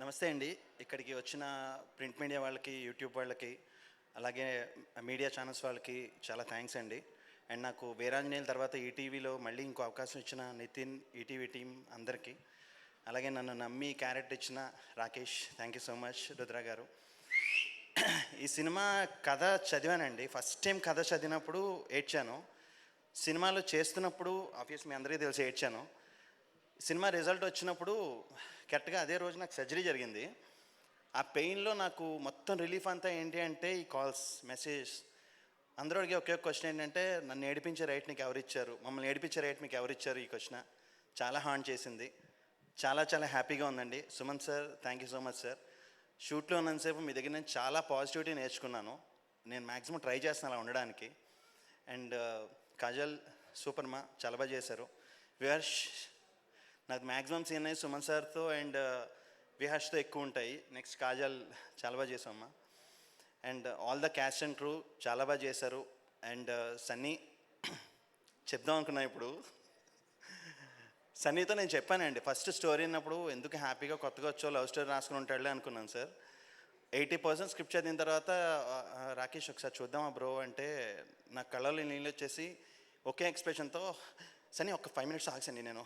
నమస్తే అండి. ఇక్కడికి వచ్చిన ప్రింట్ మీడియా వాళ్ళకి, యూట్యూబ్ వాళ్ళకి, అలాగే మీడియా ఛానల్స్ వాళ్ళకి చాలా థ్యాంక్స్ అండి. అండ్ నాకు వీరాంజనేయుల తర్వాత ఈటీవీలో మళ్ళీ ఇంకో అవకాశం ఇచ్చిన నితిన్, ఈటీవీ టీం అందరికీ, అలాగే నన్ను నమ్మి క్యారెక్టర్ ఇచ్చిన Rakesh, thank you so much Rudra గారు. ఈ సినిమా కథ చదివానండి. ఫస్ట్ టైం కథ చదివినప్పుడు ఏడ్చాను. సినిమాలో చేస్తున్నప్పుడు ఆబ్వియస్ మీ అందరికీ తెలిసి ఏడ్చాను. సినిమా రిజల్ట్ వచ్చినప్పుడు కరెక్ట్గా అదే రోజు నాకు సర్జరీ జరిగింది. ఆ పెయిన్లో నాకు మొత్తం రిలీఫ్ అంతా ఏంటి అంటే ఈ కాల్స్, మెసేజ్, అందరూ అడిగే ఒకే క్వశ్చన్ ఏంటంటే నన్ను ఏడిపించే రైట్ నీకు ఎవరిచ్చారు, మమ్మల్ని ఏడిపించే రైట్ మీకు ఎవరిచ్చారు. ఈ క్వశ్చన్ చాలా హార్ట్ చేసింది. చాలా చాలా హ్యాపీగా ఉందండి. Suman sir, thank you so much sir. షూట్లో ఉన్నంతసేపు మీ దగ్గర నేను చాలా పాజిటివిటీ నేర్చుకున్నాను. నేను మ్యాక్సిమం ట్రై చేస్తాను అలా ఉండడానికి. అండ్ కాజల్ సూపర్ మా, చాలా బాగా చేశారు. విహర్ష్, నాకు మ్యాక్సిమం సీన్ అయ్యి సుమన్ సార్తో అండ్ విహాష్తో ఎక్కువ ఉంటాయి. నెక్స్ట్ కాజల్ చాలా బాగా చేసామమ్మా. And all the cast and crew చాలా బాగా చేశారు. అండ్ సన్నీ చెప్దాం అనుకున్నా ఇప్పుడు. సన్నీతో నేను చెప్పానండి ఫస్ట్ స్టోరీ అన్నప్పుడు, ఎందుకు హ్యాపీగా కొత్తగా వచ్చో లవ్ స్టోరీ రాసుకుని ఉంటాడులే అనుకున్నాను సార్. 80% స్క్రిప్ట్ చదివిన తర్వాత రాకేష్ ఒకసారి చూద్దామా బ్రో అంటే నా కళ్ళలో నీళ్ళు వచ్చేసి ఒకే ఎక్స్ప్రెషన్తో సన్నీ ఒక 5 minutes ఆగసండి, నేను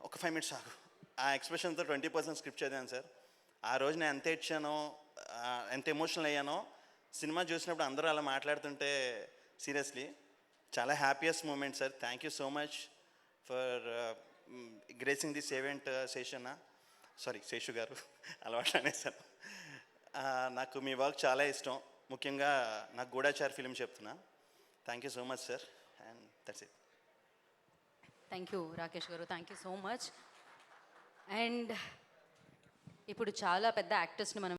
ఒక 5 minutes ఆగు, ఆ ఎక్స్ప్రెషన్తో 20% స్క్రిప్ట్ చదివాను సార్. ఆ రోజు నేను ఎంత ఏడ్చానో, ఎంత ఎమోషనల్ అయ్యానో సినిమా చూసినప్పుడు అందరూ అలా మాట్లాడుతుంటే సీరియస్లీ చాలా happiest moment sir. Thank you so much for gracing this event Seshanna, sorry Seshu గారు అలవాటు అనేసాను. నాకు మీ వర్క్ చాలా ఇష్టం. ముఖ్యంగా నాకు గూఢాచారి ఫిలిం చెప్తున్నా. Thank you so much sir. And that's it. Thank you Rakesh garu, thank you so much. And ఇప్పుడు చాలా పెద్ద యాక్టర్స్ని మనం